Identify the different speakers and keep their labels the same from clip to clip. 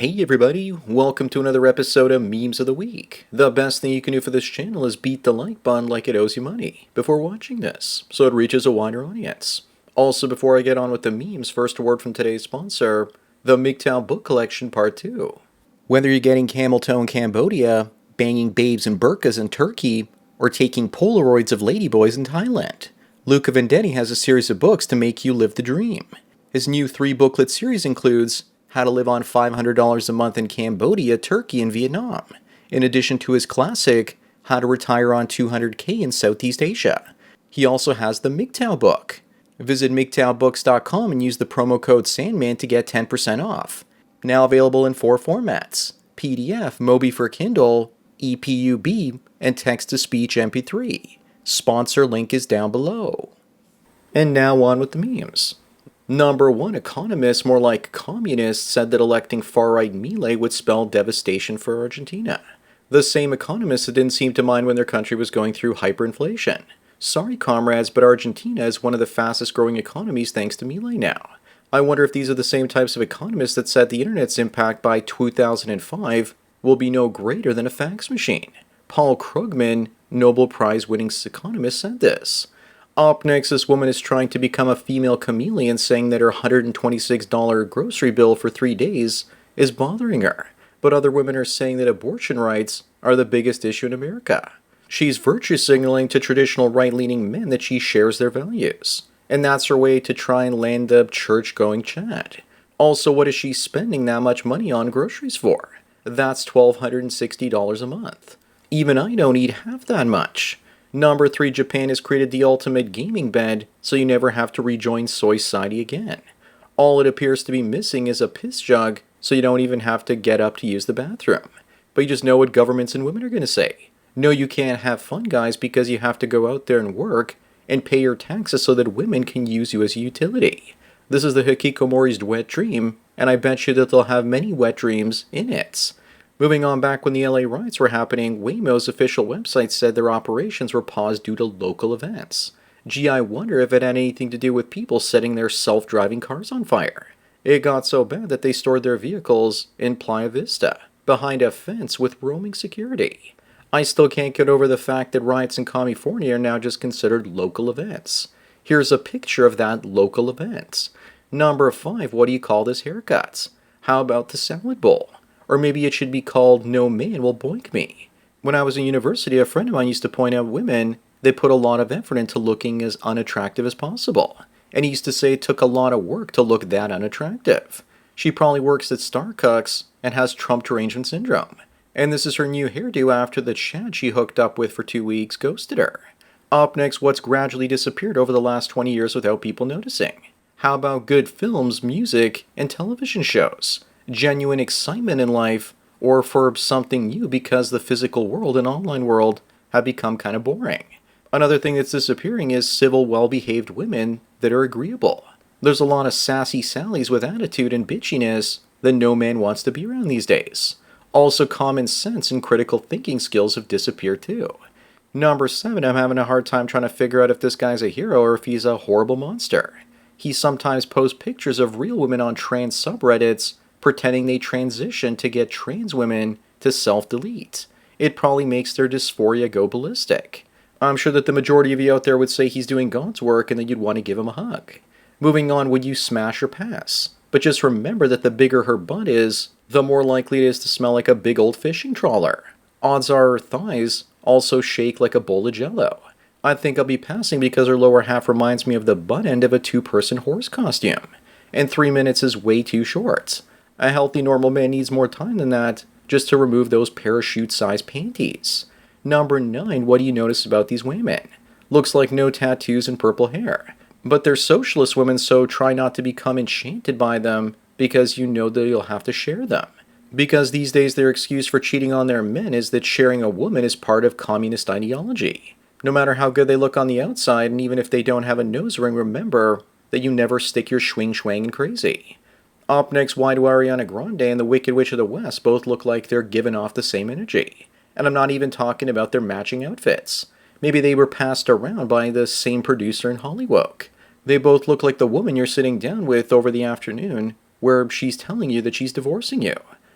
Speaker 1: Hey everybody, welcome to another episode of Memes of the Week. The best thing you can do for this channel is beat the like button like it owes you money before watching this, so it reaches a wider audience. Also, before I get on with the memes, first a word from today's sponsor, the MGTOW Book Collection Part 2. Whether you're getting camel toe in Cambodia, banging babes in burqas in Turkey, or taking Polaroids of ladyboys in Thailand, Luca Vendetti has a series of books to make you live the dream. His new 3-booklet series includes How to Live on $500 a Month in Cambodia, Turkey, and Vietnam, in addition to his classic, How to Retire on $200K in Southeast Asia. He also has the MGTOW book. Visit MGTOWbooks.com and use the promo code SANDMAN to get 10% off. Now available in 4 formats, PDF, Mobi for Kindle, EPUB, and text-to-speech MP3. Sponsor link is down below. And now on with the memes. Number 1 economist, more like communist, said that electing far-right Milei would spell devastation for Argentina. The same economist that didn't seem to mind when their country was going through hyperinflation. Sorry comrades, but Argentina is one of the fastest growing economies thanks to Milei now. I wonder if these are the same types of economists that said the internet's impact by 2005 will be no greater than a fax machine. Paul Krugman, Nobel Prize winning economist, said this. Up next, this woman is trying to become a female chameleon, saying that her $126 grocery bill for 3 days is bothering her. But other women are saying that abortion rights are the biggest issue in America. She's virtue signaling to traditional right-leaning men that she shares their values. And that's her way to try and land a church-going Chad. Also, what is she spending that much money on groceries for? That's $1,260 a month. Even I don't eat half that much. Number 3, Japan has created the ultimate gaming bed, so you never have to rejoin Soy Society again. All it appears to be missing is a piss jug, so you don't even have to get up to use the bathroom. But you just know what governments and women are going to say. No, you can't have fun, guys, because you have to go out there and work and pay your taxes so that women can use you as a utility. This is the Hikikomori's wet dream, and I bet you that they'll have many wet dreams in it. Moving on, back when the LA riots were happening, Waymo's official website said their operations were paused due to local events. Gee, I wonder if it had anything to do with people setting their self-driving cars on fire. It got so bad that they stored their vehicles in Playa Vista, behind a fence with roaming security. I still can't get over the fact that riots in California are now just considered local events. Here's a picture of that local event. Number 5, what do you call this haircut? How about the salad bowl? Or maybe it should be called No Man Will Boink Me. When I was in university, a friend of mine used to point out women, they put a lot of effort into looking as unattractive as possible. And he used to say it took a lot of work to look that unattractive. She probably works at Starbucks and has Trump derangement syndrome. And this is her new hairdo after the Chad she hooked up with for 2 weeks ghosted her. Up next, what's gradually disappeared over the last 20 years without people noticing? How about good films, music, and television shows? Genuine excitement in life, or for something new because the physical world and online world have become kind of boring. Another thing that's disappearing is civil, well-behaved women that are agreeable. There's a lot of sassy Sallys with attitude and bitchiness that no man wants to be around these days. Also, common sense and critical thinking skills have disappeared too. Number 7, I'm having a hard time trying to figure out if this guy's a hero or if he's a horrible monster. He sometimes posts pictures of real women on trans subreddits pretending they transition to get trans women to self-delete. It probably makes their dysphoria go ballistic. I'm sure that the majority of you out there would say he's doing God's work and that you'd want to give him a hug. Moving on, would you smash or pass? But just remember that the bigger her butt is, the more likely it is to smell like a big old fishing trawler. Odds are her thighs also shake like a bowl of jello. I think I'll be passing because her lower half reminds me of the butt end of a 2-person horse costume. And 3 minutes is way too short. A healthy normal man needs more time than that just to remove those parachute-sized panties. Number 9, what do you notice about these women? Looks like no tattoos and purple hair. But they're socialist women, so try not to become enchanted by them because you know that you'll have to share them. Because these days their excuse for cheating on their men is that sharing a woman is part of communist ideology. No matter how good they look on the outside, and even if they don't have a nose ring, remember that you never stick your schwing-schwang in crazy. Up next, why do Ariana Grande and the Wicked Witch of the West both look like they're giving off the same energy? And I'm not even talking about their matching outfits. Maybe they were passed around by the same producer in Hollywood. They both look like the woman you're sitting down with over the afternoon, where she's telling you that she's divorcing you.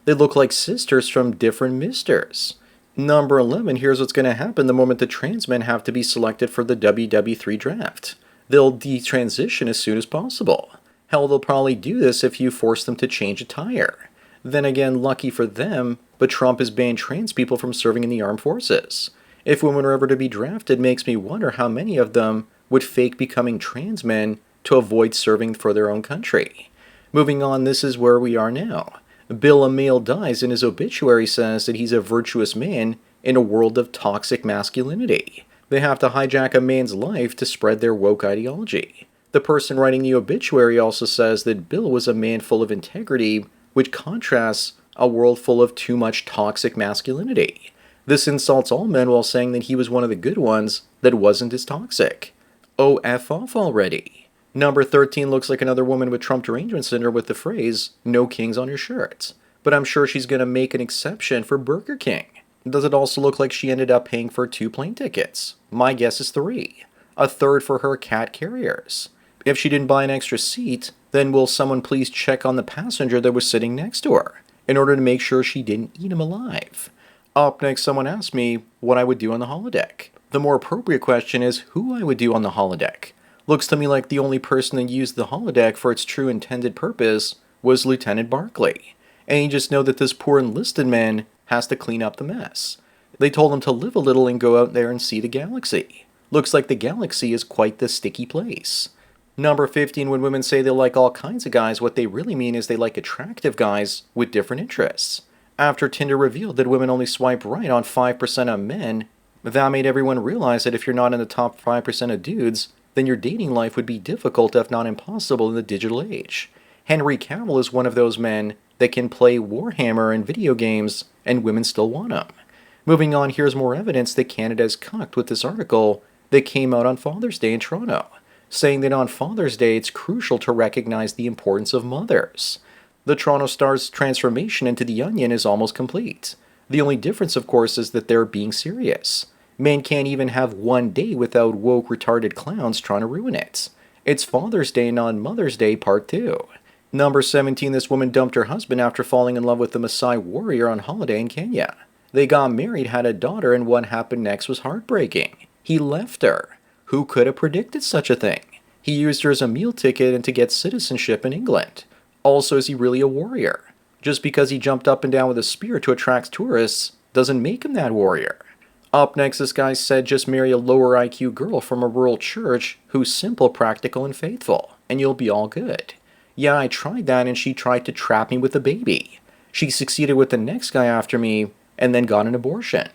Speaker 1: They look like sisters from different misters. Number 11, here's what's going to happen the moment the trans men have to be selected for the WW3 draft. They'll detransition as soon as possible. Hell, they'll probably do this if you force them to change attire. Then again, lucky for them, but Trump has banned trans people from serving in the armed forces. If women were ever to be drafted, it makes me wonder how many of them would fake becoming trans men to avoid serving for their own country. Moving on, this is where we are now. Bill, a male, dies, and his obituary says that he's a virtuous man in a world of toxic masculinity. They have to hijack a man's life to spread their woke ideology. The person writing the obituary also says that Bill was a man full of integrity, which contrasts a world full of too much toxic masculinity. This insults all men while saying that he was one of the good ones that wasn't as toxic. Oh, F off already. Number 13 looks like another woman with Trump derangement syndrome with the phrase, "No kings on your shirt." But I'm sure she's going to make an exception for Burger King. Does it also look like she ended up paying for 2 plane tickets? My guess is 3. A third for her cat carriers. If she didn't buy an extra seat, then will someone please check on the passenger that was sitting next to her in order to make sure she didn't eat him alive? Up next, someone asked me what I would do on the holodeck. The more appropriate question is who I would do on the holodeck. Looks to me like the only person that used the holodeck for its true intended purpose was Lieutenant Barkley. And you just know that this poor enlisted man has to clean up the mess. They told him to live a little and go out there and see the galaxy. Looks like the galaxy is quite the sticky place. Number 15, when women say they like all kinds of guys, what they really mean is they like attractive guys with different interests. After Tinder revealed that women only swipe right on 5% of men, that made everyone realize that if you're not in the top 5% of dudes, then your dating life would be difficult if not impossible in the digital age. Henry Cavill is one of those men that can play Warhammer in video games and women still want him. Moving on, here's more evidence that Canada's cucked with this article that came out on Father's Day in Toronto, saying that on Father's Day it's crucial to recognize the importance of mothers. The Toronto Star's transformation into the Onion is almost complete. The only difference, of course, is that they're being serious. Men can't even have one day without woke retarded clowns trying to ruin it. It's Father's Day, not Mother's Day Part 2. Number 17, this woman dumped her husband after falling in love with the Maasai warrior on holiday in Kenya. They got married, had a daughter, and what happened next was heartbreaking. He left her. Who could have predicted such a thing? He used her as a meal ticket and to get citizenship in England. Also, is he really a warrior? Just because he jumped up and down with a spear to attract tourists doesn't make him that warrior. Up next, this guy said just marry a lower IQ girl from a rural church who's simple, practical, and faithful, and you'll be all good. Yeah, I tried that and she tried to trap me with a baby. She succeeded with the next guy after me and then got an abortion.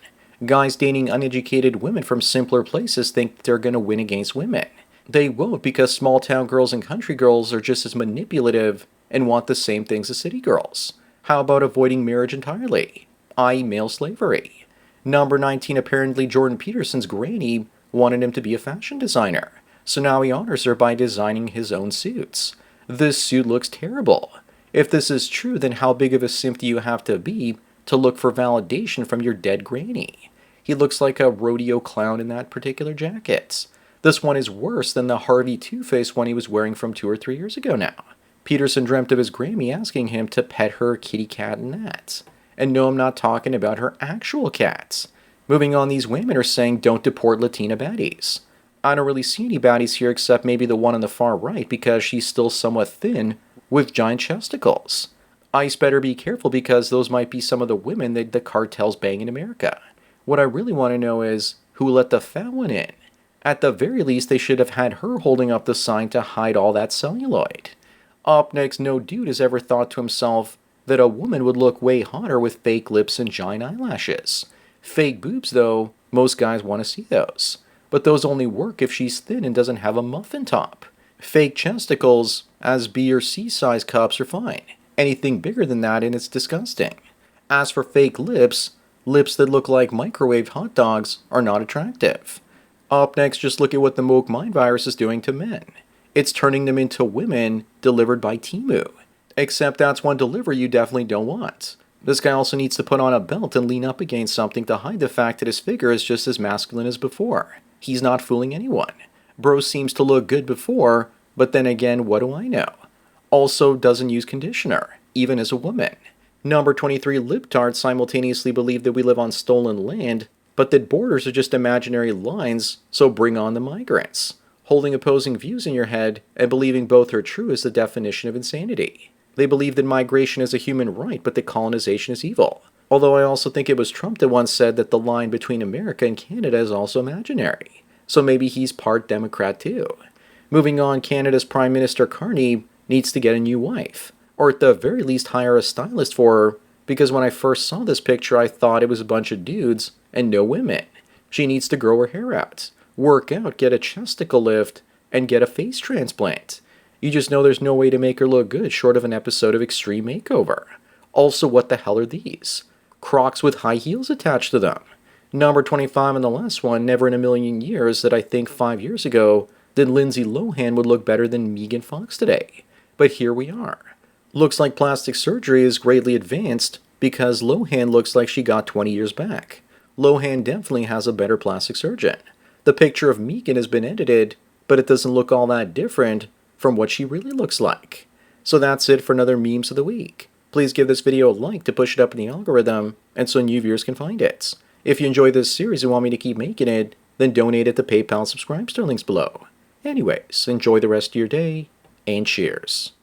Speaker 1: Guys dating uneducated women from simpler places think they're going to win against women. They won't because small town girls and country girls are just as manipulative and want the same things as city girls. How about avoiding marriage entirely? I.e. male slavery. Number 19, apparently Jordan Peterson's granny wanted him to be a fashion designer, so now he honors her by designing his own suits. This suit looks terrible. If this is true, then how big of a simp do you have to be to look for validation from your dead granny? He looks like a rodeo clown in that particular jacket. This one is worse than the Harvey Two-Face one he was wearing from 2 or 3 years ago now. Peterson dreamt of his Grammy asking him to pet her kitty cat and that. And no, I'm not talking about her actual cats. Moving on, these women are saying don't deport Latina baddies. I don't really see any baddies here except maybe the one on the far right because she's still somewhat thin with giant chesticles. ICE better be careful because those might be some of the women that the cartels bang in America. What I really want to know is who let the fat one in? At the very least, they should have had her holding up the sign to hide all that celluloid. Up next, no dude has ever thought to himself that a woman would look way hotter with fake lips and giant eyelashes. Fake boobs, though, most guys want to see those. But those only work if she's thin and doesn't have a muffin top. Fake chesticles, as B or C size cups, are fine. Anything bigger than that and it's disgusting. As for fake lips, lips that look like microwaved hot dogs are not attractive. Up next, just look at what the woke mind virus is doing to men. It's turning them into women delivered by Temu. Except that's one delivery you definitely don't want. This guy also needs to put on a belt and lean up against something to hide the fact that his figure is just as masculine as before. He's not fooling anyone. Bro seems to look good before, but then again, what do I know? Also doesn't use conditioner, even as a woman. Number 23 libtards simultaneously believe that we live on stolen land, but that borders are just imaginary lines, so bring on the migrants. Holding opposing views in your head and believing both are true is the definition of insanity. They believe that migration is a human right, but that colonization is evil. Although I also think it was Trump that once said that the line between America and Canada is also imaginary. So maybe he's part Democrat too. Moving on, Canada's Prime Minister Carney needs to get a new wife. Or at the very least hire a stylist for her, because when I first saw this picture I thought it was a bunch of dudes and no women. She needs to grow her hair out, work out, get a chesticle lift, and get a face transplant. You just know there's no way to make her look good short of an episode of Extreme Makeover. Also, what the hell are these? Crocs with high heels attached to them. Number 25 and the last one, never in a million years that I think 5 years ago that Lindsay Lohan would look better than Megan Fox today. But here we are. Looks like plastic surgery is greatly advanced because Lohan looks like she got 20 years back. Lohan definitely has a better plastic surgeon. The picture of Megan has been edited, but it doesn't look all that different from what she really looks like. So that's it for another Memes of the Week. Please give this video a like to push it up in the algorithm and so new viewers can find it. If you enjoy this series and want me to keep making it, then donate at the PayPal subscribe star links below. Anyways, enjoy the rest of your day, and cheers.